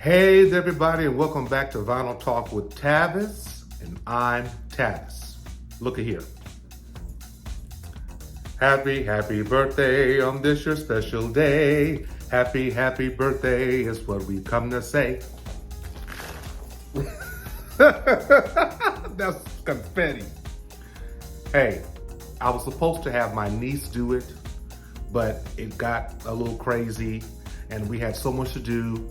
Hey there, everybody, and welcome back to Vinyl Talk with Tavis, and I'm Tavis. Look at here. Happy birthday on this your special day. Happy birthday is what we come to say. That's confetti. Hey, I was supposed to have my niece do it, but it got a little crazy, and we had so much to do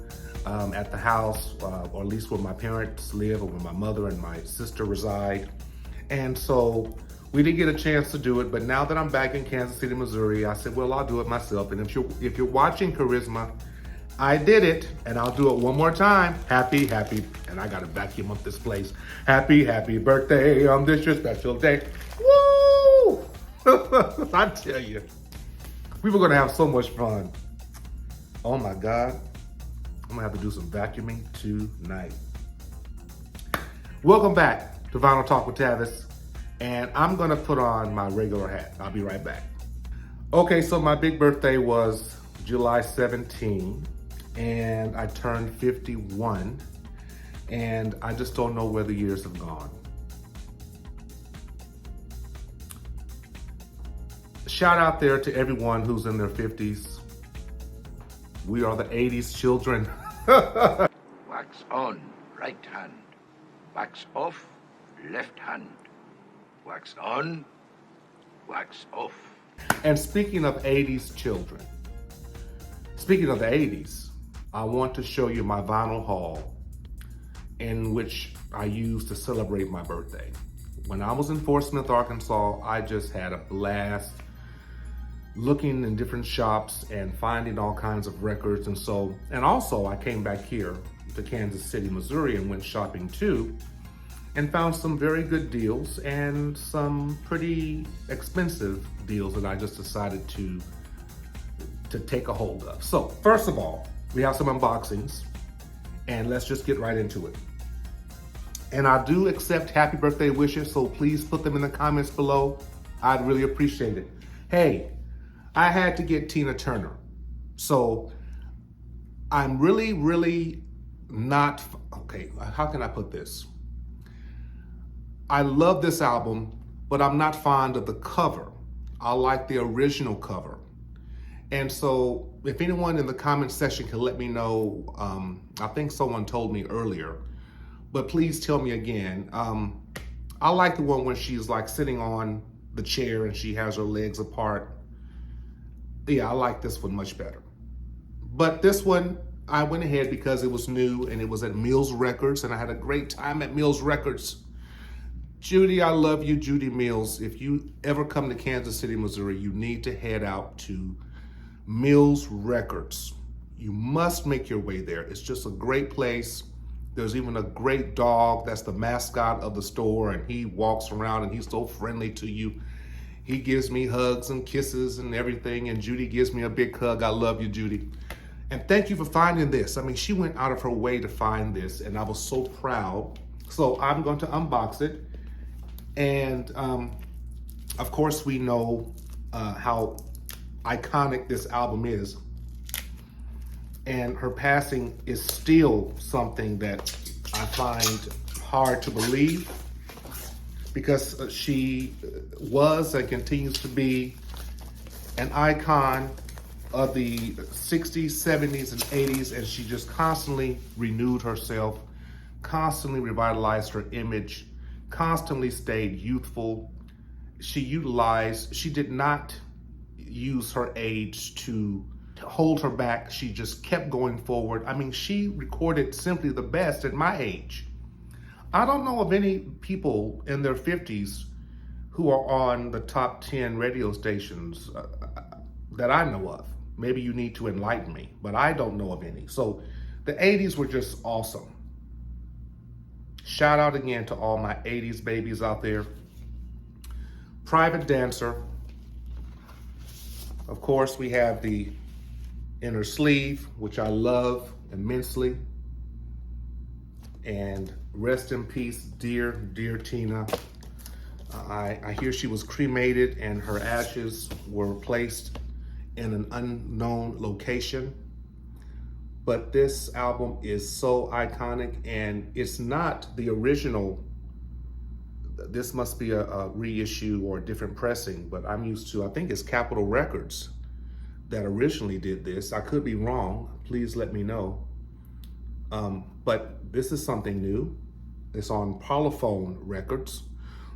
at the house, or at least where my parents live, or where my mother and my sister reside. And so we didn't get a chance to do it, but now that I'm back in Kansas City, Missouri, I said, well, I'll do it myself. And if you're watching Charisma, I did it, and I'll do it one more time. Happy, and I gotta vacuum up this place. Happy birthday on this your special day. Woo! I tell you, we were gonna have so much fun. Oh my God. I'm gonna have to do some vacuuming tonight. Welcome back to Vinyl Talk with Tavis, and I'm gonna put on my regular hat. I'll be right back. Okay, so my big birthday was July 17, and I turned 51, and I just don't know where the years have gone. Shout out there to everyone who's in their 50s. We are the 80s children. Wax on, right hand. Wax off, left hand. Wax on, wax off. And speaking of 80s children, speaking of the 80s, I want to show you my vinyl haul in which I used to celebrate my birthday. When I was in Fort Smith, Arkansas, I just had a blast looking in different shops and finding all kinds of records. And also I came back here to Kansas City, Missouri, and went shopping too, and found some very good deals and some pretty expensive deals that I just decided to take a hold of. So first of all, we have some unboxings, and let's just get right into it. And I do accept happy birthday wishes, so please put them in the comments below. I'd really appreciate it. Hey, I had to get Tina Turner. So I'm really not, okay, how can I put this? I love this album, but I'm not fond of the cover. I like the original cover. And so if anyone in the comment section can let me know, I think someone told me earlier, but please tell me again. I like the one when she's like sitting on the chair and she has her legs apart. Yeah, I like this one much better. But this one, I went ahead because it was new and it was at Mills Records, and I had a great time at Mills Records. Judy, I love you, Judy Mills. If you ever come to Kansas City, Missouri, you need to head out to Mills Records. You must make your way there. It's just a great place. There's even a great dog that's the mascot of the store, and he walks around and he's so friendly to you. He gives me hugs and kisses and everything, and Judy gives me a big hug. I love you, Judy. And thank you for finding this. I mean, she went out of her way to find this, and I was so proud. So I'm going to unbox it. And of course, we know how iconic this album is. And her passing is still something that I find hard to believe, because she was and continues to be an icon of the 60s, 70s, and 80s, and she just constantly renewed herself, constantly revitalized her image, constantly stayed youthful. She did not use her age to hold her back. She just kept going forward. I mean, she recorded simply the best at my age. I don't know of any people in their 50s who are on the top 10 radio stations that I know of. Maybe you need to enlighten me, but I don't know of any. So the 80s were just awesome. Shout out again to all my 80s babies out there. Private Dancer. Of course, we have the inner sleeve, which I love immensely. And rest in peace, dear Tina. I hear she was cremated and her ashes were placed in an unknown location. but this album is so iconic, and it's not the original. This must be a reissue or a different pressing, but I'm used to, I think it's Capitol Records that originally did this. I could be wrong, please let me know. But this is something new. It's on Parlophone Records,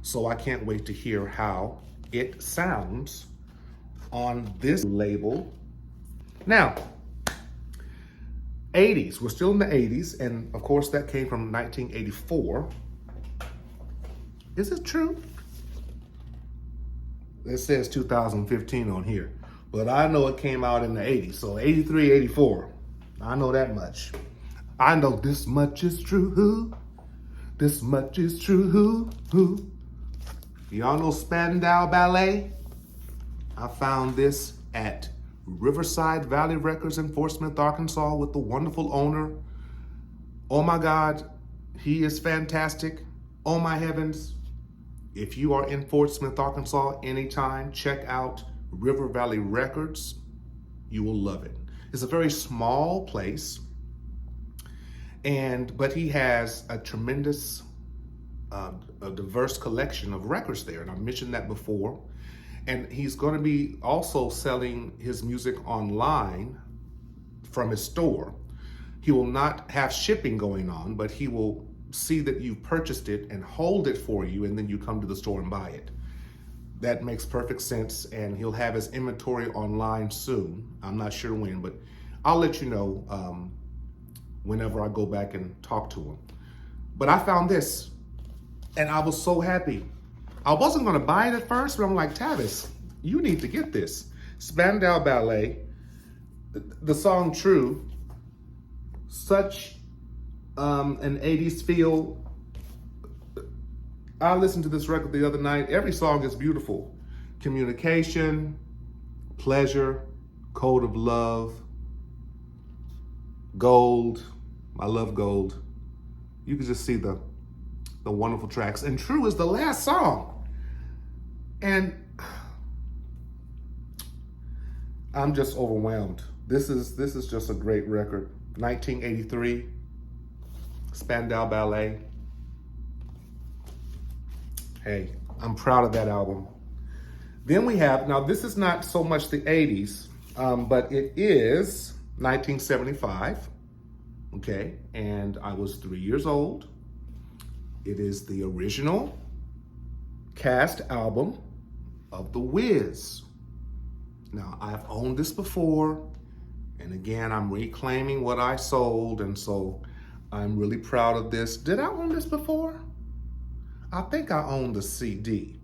so I can't wait to hear how it sounds on this label. Now, 80s, we're still in the 80s, and of course that came from 1984. Is it true? It says 2015 on here, but I know it came out in the 80s, so 83, 84. I know that much. I know this much is true. This much is true. Y'all know Spandau Ballet? I found this at Riverside Valley Records in Fort Smith, Arkansas, with the wonderful owner. Oh my God, he is fantastic. Oh my heavens. If you are in Fort Smith, Arkansas anytime, check out River Valley Records. You will love it. It's a very small place, but he has a tremendous, a diverse collection of records there, and I've mentioned that before. And he's going to be also selling his music online from his store. He will not have shipping going on, but he will see that you've purchased it and hold it for you, and then you come to the store and buy it. That makes perfect sense, and he'll have his inventory online soon. I'm not sure when, but I'll let you know whenever I go back and talk to him. But I found this, and I was so happy. I wasn't going to buy it at first, but I'm like, Tavis, you need to get this. Spandau Ballet, the song True, such an 80s feel. I listened to this record the other night. Every song is beautiful. Communication, Pleasure, Code of Love, Gold. I love Gold. You can just see the wonderful tracks. And True is the last song. And I'm just overwhelmed. This is just a great record. 1983, Spandau Ballet. Hey, I'm proud of that album. Then we have, now this is not so much the 80s, but it is 1975, okay? And I was 3 years old. It is the original cast album of The Wiz. Now, I've owned this before, and again, I'm reclaiming what I sold, and so I'm really proud of this. Did I own this before? I think I owned the CD.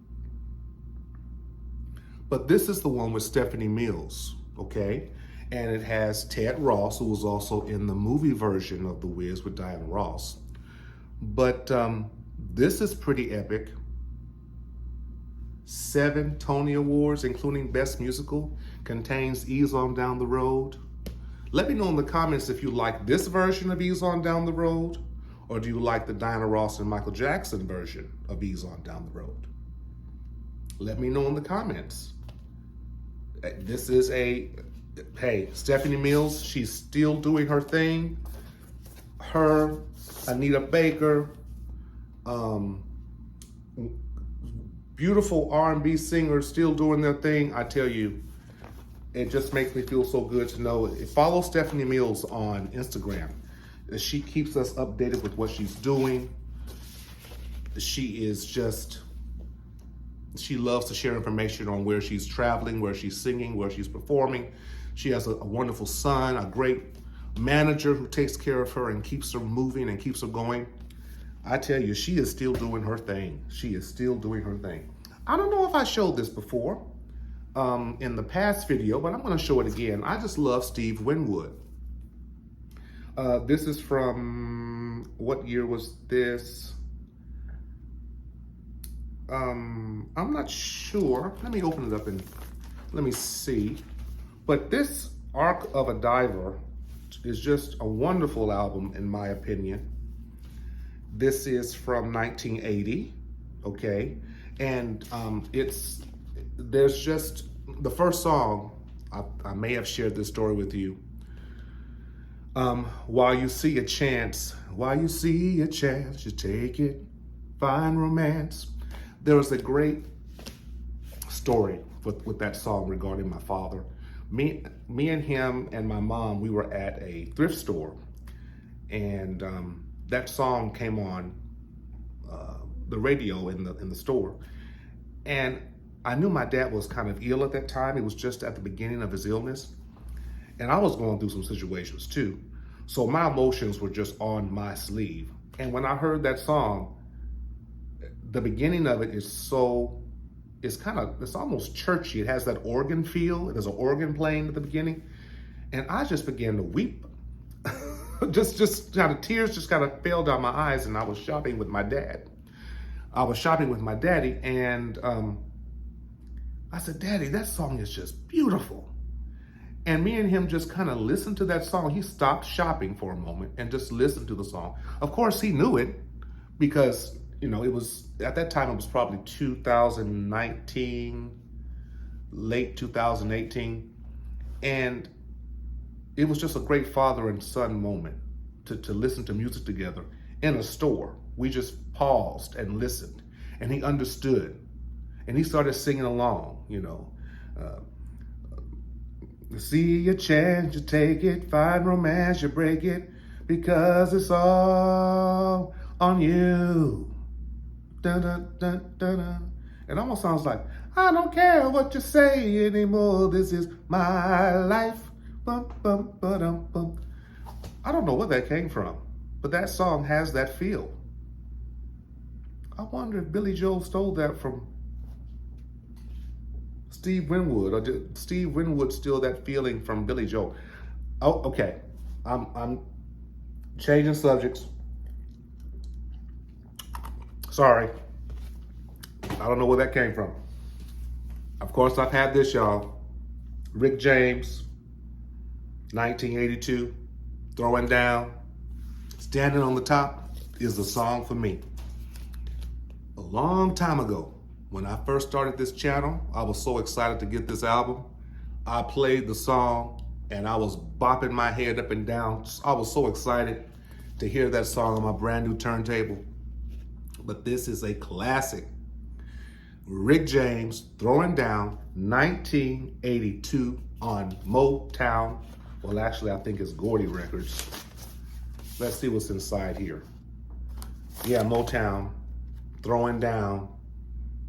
But this is the one with Stephanie Mills, okay? And it has Ted Ross, who was also in the movie version of The Wiz with Diana Ross. But this is pretty epic. 7 Tony Awards, including Best Musical, contains Ease On Down the Road. Let me know in the comments if you like this version of Ease On Down the Road, or do you like the Diana Ross and Michael Jackson version of Ease On Down the Road? Let me know in the comments. This is hey, Stephanie Mills, she's still doing her thing. Her, Anita Baker, beautiful R&B singers still doing their thing. I tell you, it just makes me feel so good to know. Follow Stephanie Mills on Instagram. She keeps us updated with what she's doing. She is just, she loves to share information on where she's traveling, where she's singing, where she's performing. She has a wonderful son, a great manager who takes care of her and keeps her moving and keeps her going. I tell you, she is still doing her thing. She is still doing her thing. I don't know if I showed this before in the past video, but I'm going to show it again. I just love Steve Winwood. This is from, what year was this? I'm not sure. Let me open it up and let me see. But this Arc of a Diver is just a wonderful album, in my opinion. This is from 1980, okay? And there's just, the first song, I may have shared this story with you. While you see a chance, you take it, find romance. There was a great story with that song regarding my father. Me and him and my mom, we were at a thrift store, and that song came on the radio in the store, and I knew my dad was kind of ill at that time. It was just at the beginning of his illness, and I was going through some situations too. So my emotions were just on my sleeve. And when I heard that song, the beginning of it is so, it's almost churchy. It has that organ feel. There's an organ playing at the beginning. And I just began to weep. just kind of tears just kind of fell down my eyes, and I was shopping with my dad. I was shopping with my daddy, and I said, Daddy, that song is just beautiful. And me and him just kind of listened to that song. He stopped shopping for a moment and just listened to the song. Of course, he knew it because, it was, at that time, it was probably 2019, late 2018. And it was just a great father and son moment to listen to music together in a store. We just paused and listened, and he understood. And he started singing along, see a chance, you take it, find romance, you break it, because it's all on you. Dun, dun, dun, dun, dun. It almost sounds like, I don't care what you say anymore, this is my life. Bum, bum, ba-dum, bum. I don't know where that came from, but that song has that feel. I wonder if Billy Joel stole that from Steve Winwood, or did Steve Winwood steal that feeling from Billy Joel? Oh, okay. I'm changing subjects. Sorry. I don't know where that came from. Of course, I've had this, y'all. Rick James, 1982, Throwing Down, Standing on the Top is the song for me. A long time ago, when I first started this channel, I was so excited to get this album. I played the song and I was bopping my head up and down. I was so excited to hear that song on my brand new turntable. But this is a classic. Rick James, Throwing Down, 1982 on Motown. Well, actually, I think it's Gordy Records. Let's see what's inside here. Yeah, Motown, Throwing Down.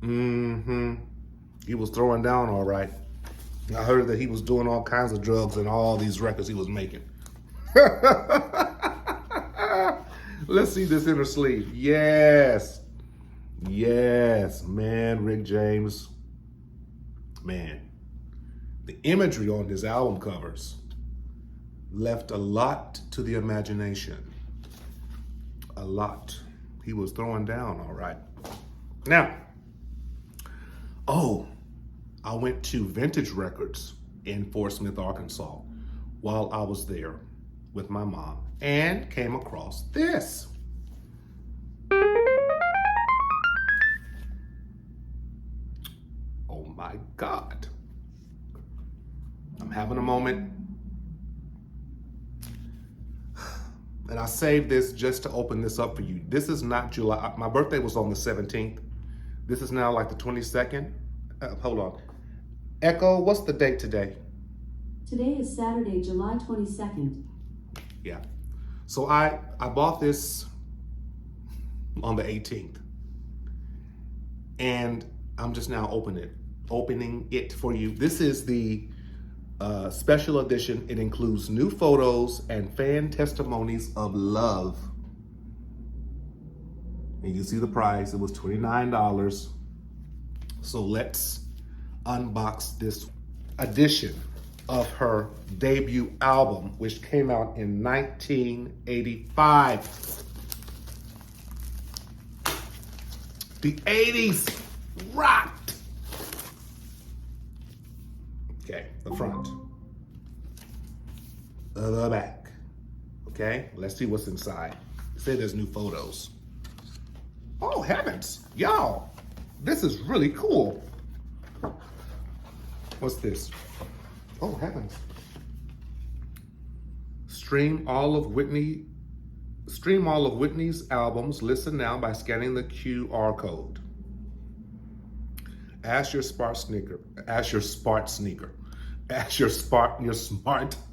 He was throwing down all right. I heard that he was doing all kinds of drugs in all these records he was making. Let's see this inner sleeve. Yes. Yes, man, Rick James. Man, the imagery on his album covers left a lot to the imagination. A lot. He was throwing down all right. Now, I went to Vintage Records in Fort Smith, Arkansas, while I was there with my mom, and came across this. Oh my God. I'm having a moment. And I saved this just to open this up for you. This is not July. My birthday was on the 17th. This is now like the 22nd. Hold on. Echo, what's the date today? Today is Saturday, July 22nd. Yeah. So I bought this on the 18th. And I'm just now opening it for you. This is the special edition. It includes new photos and fan testimonies of love. And you see the price, it was $29. So let's unbox this edition of her debut album, which came out in 1985. The 80s rocked. Okay, the front. The back. Okay, let's see what's inside. Say there's new photos. Oh, heavens. Y'all, this is really cool. What's this? Oh, heavens. Stream all of Whitney's albums. Listen now by scanning the QR code. Ask your smart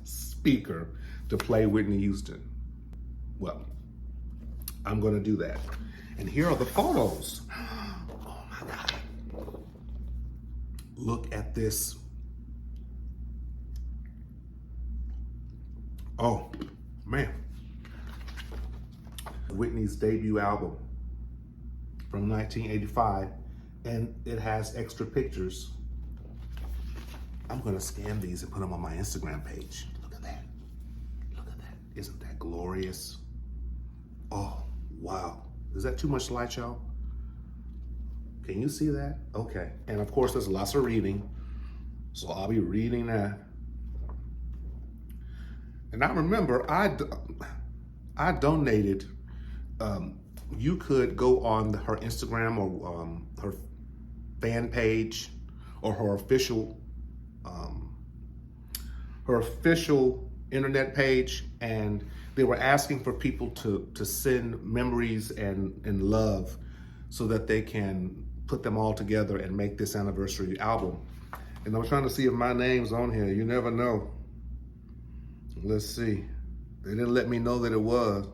speaker to play Whitney Houston. Well, I'm going to do that. And here are the photos. Oh my God. Look at this. Oh, man. Whitney's debut album from 1985, and it has extra pictures. I'm gonna scan these and put them on my Instagram page. Look at that. Look at that. Isn't that glorious? Oh, wow. Is that too much light, y'all? Can you see that? Okay. And of course, there's lots of reading, so I'll be reading that. And I remember I donated. You could go on her Instagram or her fan page or her official internet page, and they were asking for people to send memories and love so that they can put them all together and make this anniversary album. And I was trying to see if my name's on here. You never know. Let's see. They didn't let me know that it was.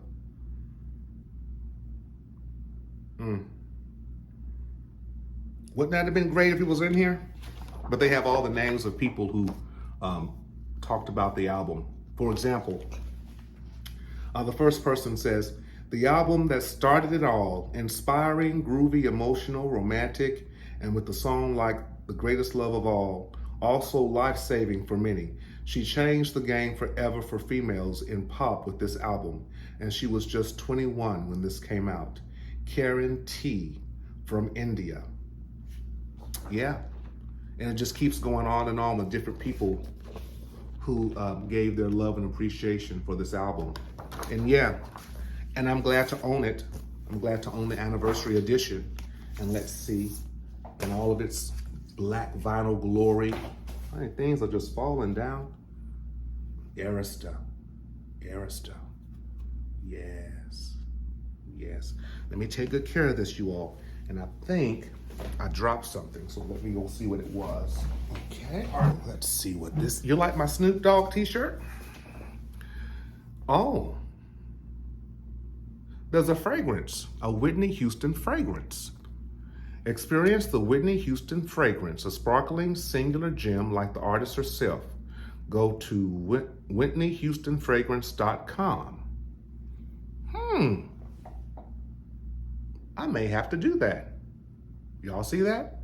Wouldn't that have been great if it was in here? But they have all the names of people who talked about the album. For example, the first person says, the album that started it all, inspiring, groovy, emotional, romantic, and with the song like The Greatest Love of All, also life-saving for many. She changed the game forever for females in pop with this album, and she was just 21 when this came out. Karen T from India. Yeah, and it just keeps going on and on with different people who gave their love and appreciation for this album. And yeah, and I'm glad to own it. I'm glad to own the anniversary edition. And let's see, in all of its black vinyl glory. I mean, things are just falling down. Arista. Yes. Let me take good care of this, you all. And I think I dropped something, so let me go see what it was. Okay, let's see what this, you like my Snoop Dogg t-shirt? Oh, there's a fragrance, a Whitney Houston fragrance. Experience the Whitney Houston fragrance, a sparkling singular gem like the artist herself. Go to WhitneyHoustonFragrance.com. I may have to do that. Y'all see that?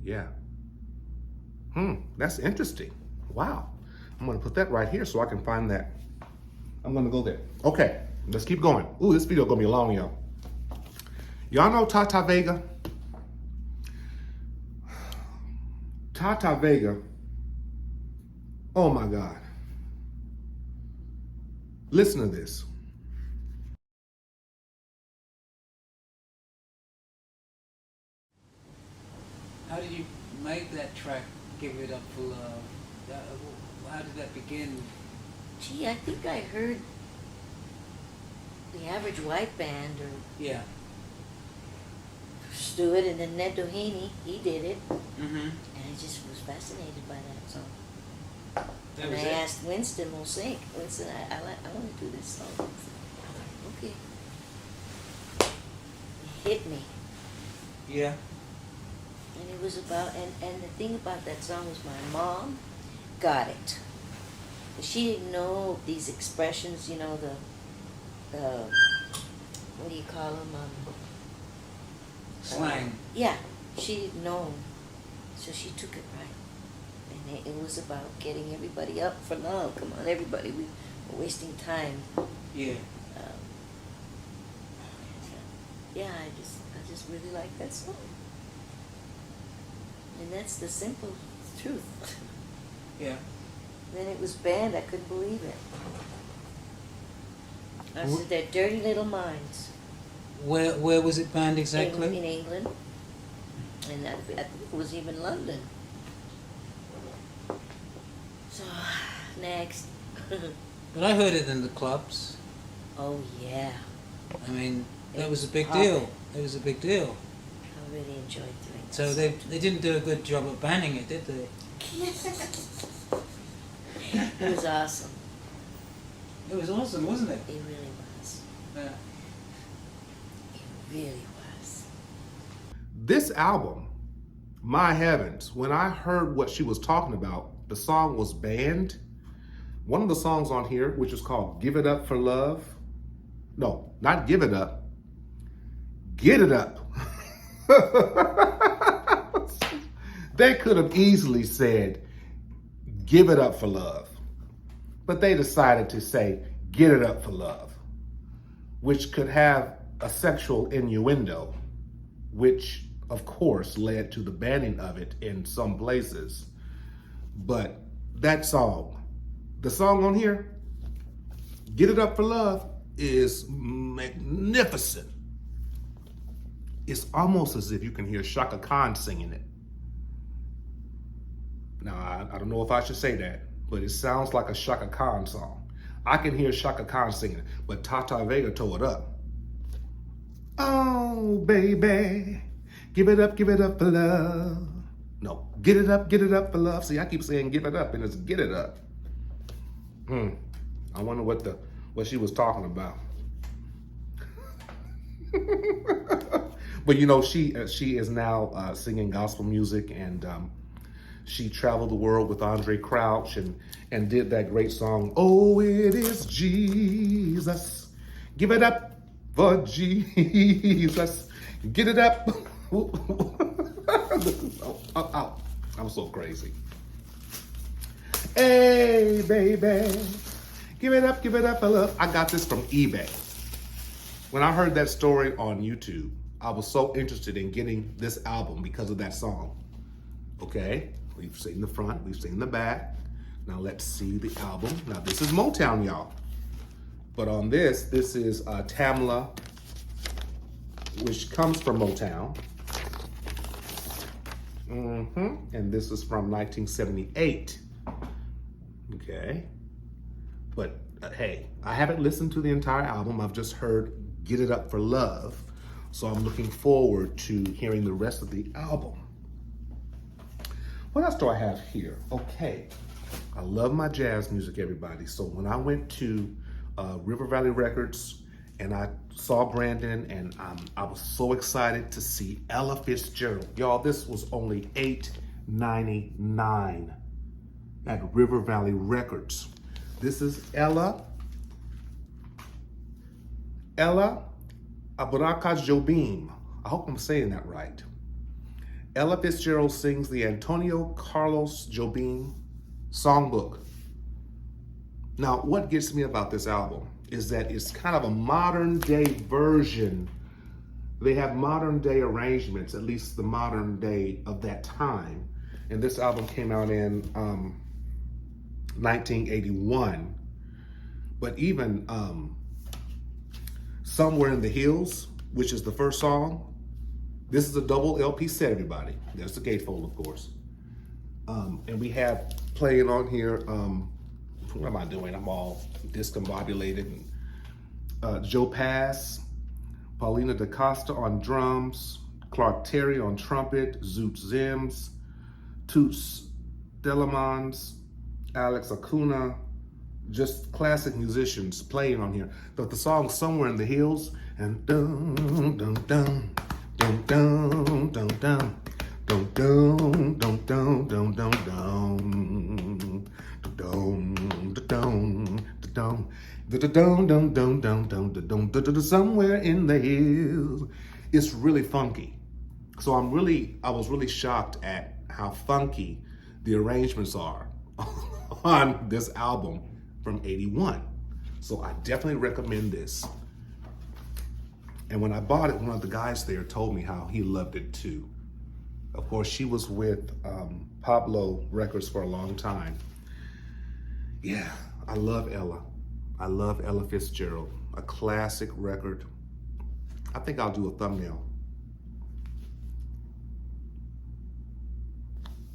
Yeah. That's interesting. Wow. I'm gonna put that right here so I can find that. I'm gonna go there. Okay, let's keep going. Ooh, this video gonna be long, y'all. Y'all know Tata Vega? Tata Vega. Oh my God. Listen to this. How did you make that track, Give It Up for Love? How did that begin? Gee, I think I heard the Average White Band or Yeah. Stewart, and then Ned Doheny, he did it. Mm-hmm. And I just was fascinated by that song. That And was I it? asked Winston, we'll sing. Winston, I want to do this song. I was like, okay. It hit me. Yeah. And it was about, and the thing about that song was my mom got it. She didn't know these expressions, you know, the what do you call them? Slang. Yeah, she didn't know 'em. So she took it right. And it was about getting everybody up for love. Come on, everybody, we're wasting time. Yeah. Yeah, I just really like that song. And that's the simple truth. Yeah. Then it was banned, I couldn't believe it. I said, they're dirty little minds. Where was it banned exactly? In England. And I think it was even London. So, next. But I heard it in the clubs. Oh, yeah. I mean, that It was a was big poppin'. deal. It was a big deal. I really enjoyed doing this. So they didn't do a good job of banning it, did they? It was awesome. It was awesome, wasn't it? It really was. Yeah. It really was. This album, my heavens, when I heard what she was talking about, the song was banned. One of the songs on here, which is called Give It Up for Love. No, not Give It Up. Get It Up. They could have easily said, Give It Up for Love. But they decided to say, Get It Up for Love, which could have a sexual innuendo, which of course led to the banning of it in some places. But that song, the song on here, Get It Up for Love, is magnificent. It's almost as if you can hear Shaka Khan singing it. Now, I don't know if I should say that, but it sounds like a Shaka Khan song. I can hear Shaka Khan singing it, but Tata Vega tore it up. Oh, baby, give it up for love. No, get it up for love. See, I keep saying give it up, and it's get it up. I wonder what she was talking about. But you know, she is now singing gospel music, and she traveled the world with Andre Crouch and did that great song, Oh, it is Jesus. Give it up for Jesus. Get it up. I'm so crazy. Hey, baby. Give it up for love. I got this from eBay. When I heard that story on YouTube, I was so interested in getting this album because of that song. Okay, we've seen the front, we've seen the back. Now let's see the album. Now this is Motown, y'all. But on this is Tamla, which comes from Motown. And this is from 1978. Okay. But hey, I haven't listened to the entire album. I've just heard Get It Up for Love. So I'm looking forward to hearing the rest of the album. What else do I have here? Okay, I love my jazz music, everybody. So when I went to River Valley Records and I saw Brandon, and I was so excited to see Ella Fitzgerald. Y'all, this was only $8.99 at River Valley Records. This is Ella Abaraka Jobim. I hope I'm saying that right. Ella Fitzgerald sings the Antonio Carlos Jobim songbook. Now, what gets me about this album is that it's kind of a modern day version. They have modern day arrangements, at least the modern day of that time. And this album came out in 1981. But even Somewhere in the Hills, which is the first song, this is a double LP set, everybody. There's the gatefold, of course. And we have playing on here, what am I doing? I'm all discombobulated. Joe Pass, Paulina DaCosta on drums, Clark Terry on trumpet, Zoot Zims, Toots Delamons, Alex Acuna, just classic musicians playing on here. But the song Somewhere in the Hills, and dum dum dum dum dum dum dum dum dum dum dum dum dum dum somewhere in the hills. It's really funky. So I was really shocked at how funky the arrangements are on this album from '81. So I definitely recommend this. And when I bought it, one of the guys there told me how he loved it too. Of course, she was with Pablo Records for a long time. Yeah, I love Ella. I love Ella Fitzgerald. A classic record. I think I'll do a thumbnail.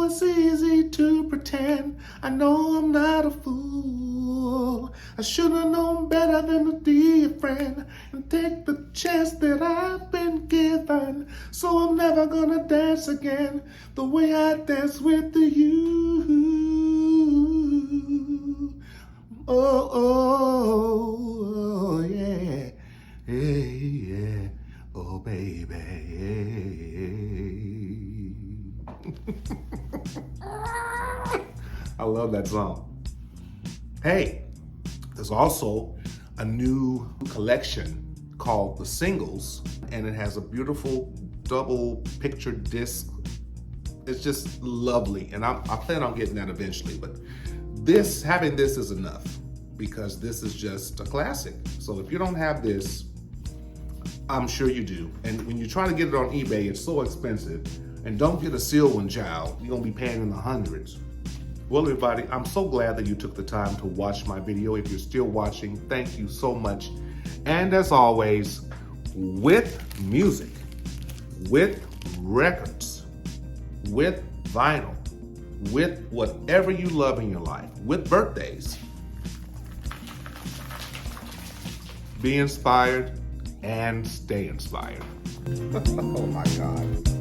Oh, it's easy to pretend. I know I'm not a fool. I should have known better than to be a friend and take the chance that I've been given. So I'm never gonna dance again the way I dance with you. Oh, oh, yeah, yeah, oh, baby. I love that song. Hey, there's also a new collection called The Singles, and it has a beautiful double picture disc. It's just lovely, and I plan on getting that eventually, but having this is enough, because this is just a classic. So if you don't have this, I'm sure you do. And when you try to get it on eBay, it's so expensive. And don't get a sealed one, child. You're gonna be paying in the hundreds. Well, everybody, I'm so glad that you took the time to watch my video. If you're still watching, thank you so much. And as always, with music, with records, with vinyl, with whatever you love in your life, with birthdays, be inspired and stay inspired. Oh my God.